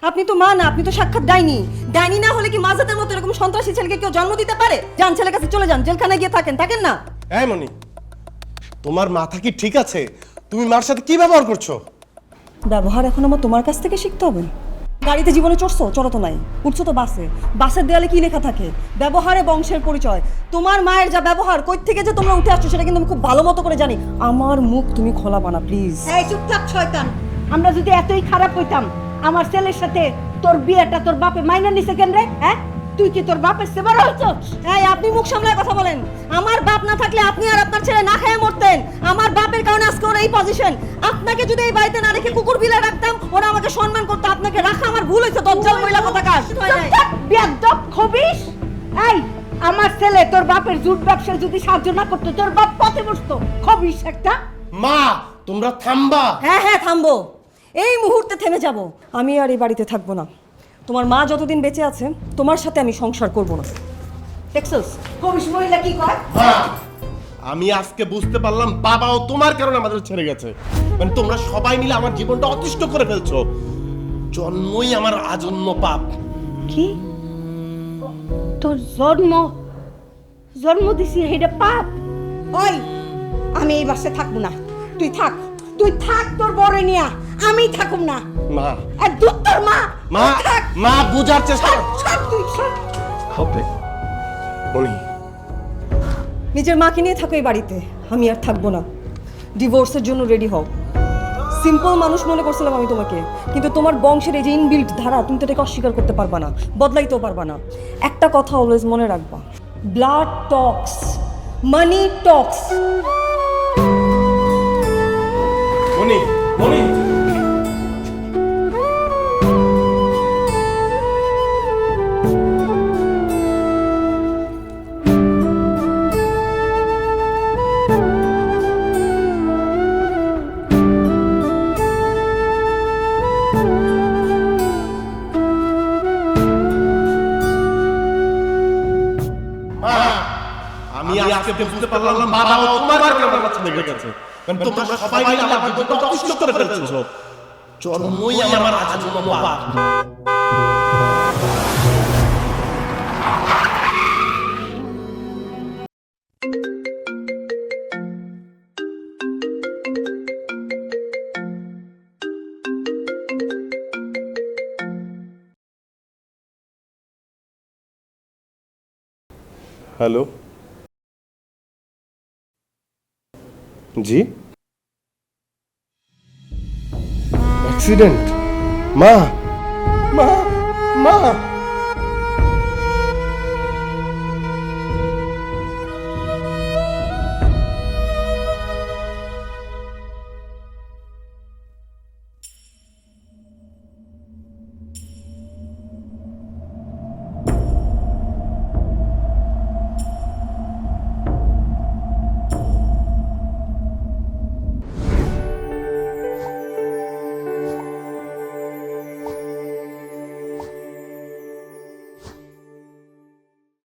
আপনি তো মা না, আপনি তো সাক্ষাৎ ডাইনি। ডাইনি না হলে কি মাজাতের মতো এরকম সন্ত্রাসী ছেলেকে কেউ জন্ম দিতে পারে? যান ছেলের কাছে চলে যান, জেলখানায় গিয়ে থাকেন না? এই মনি, তোমার মাথা কি ঠিক আছে? তুমি মার সাথে কি ব্যবহার করছো? ব্যবহার এখন আমার তোমার কাছ থেকে শিখতে হবে। গাড়িতে জীবনে চড়ো তো নাই, উঠছো তো বাসে। বাসের দেয়ালে কি লেখা থাকে? ব্যবহারে বংশের পরিচয়। তোমার মায়ের যা ব্যবহার, কই থেকে যে তোমরা উঠে আসছো সেটা কিন্তু আমি খুব ভালো মতো করে জানি। আমার মুখ তুমি খোলাবা না প্লিজ। এই চুপচাপ শয়তান, আমরা যদি এতই খারাপ হইতাম আমার ছেলের সাথে তোর বিয়েটা তোর বাপে মাইনা নিছে কেন রে? হ্যাঁ, তুই কি তোর বাপের চেয়ে বড় হইছস? এই আপনি মুখ সামলায় কথা বলেন। আমার বাপ না থাকলে আপনি আর আপনার ছেলে না খেয়ে মরতেন। আমার বাপের কারণে আজকে ওর এই পজিশন। আপনাকে যদি এই বাড়িতে না রেখে কুকুর বিলে রাখতাম, ওরা আমাকে সম্মান করতো। আপনাকে রাখা আমার ভুল হয়েছে। দজ্জাল মহিলা কোথাকার। চুপচাপ বেয়াদব খবিস। এই আমার ছেলে তোর বাপের জুট ব্যবসায় যদি সাহায্য না করতো, তোর বাপ পথে বসতো। খবিস একটা। মা, তোমরা থামবা। হ্যাঁ থামবো। এই মুহূর্তে থেমে যাব। আমি আর এই বাড়িতে থাকবো না। তোমার মা যতদিন বেঁচে আছে তোমার সাথে আমি সংসার করব না। দেখছস খবিস মহিলা কি কয়? মা, আমি আজকে বুঝতে পারলাম বাবাও তোমার কারণে আমাদের ছেড়ে গেছে। মানে তোমরা সবাই মিলে আমার জীবনটা অতিষ্ঠ করে ফেলছো। জন্মই আমার আজন্ম পাপ। কি তোর জন্ম দিছি এটা পাপ? ওই আমি এই বাসে থাকবো না। তুই থাক তোর বড় নিয়া, আমি থাকুম না। মা, আর দুধ তোর মা। মা, মা বুঝার চেষ্টা তুই হবে। মনি, নিজের মাকে নিয়ে থাকো এই বাড়িতে। আমি আর থাকবো না। ডিভোর্সের জন্য রেডি হও। সিম্পল মানুষ মনে করছিলাম আমি তোমাকে, কিন্তু তোমার বংশের এই যে ইনবিল্ট ধারা, তুমি তো এটাকে অস্বীকার করতে পারবা না, বদলাইতেও পারবা না। একটা কথা অলওয়েজ মনে রাখবা, ব্লাড টক্স, মানি টক্স। মনি, মনি। আমি আজকে বুঝতে পারলাম বাবাও তোমার কারণে আমার ছেড়ে গেছে। কারণ তোমরা সবাই মিলে আমার জীবনটা অতিষ্ঠ করে ফেলছো। জন্মই আমার আজন্ম পাপ। হ্যালো, জি, অ্যাক্সিডেন্ট। মা, মা, মা।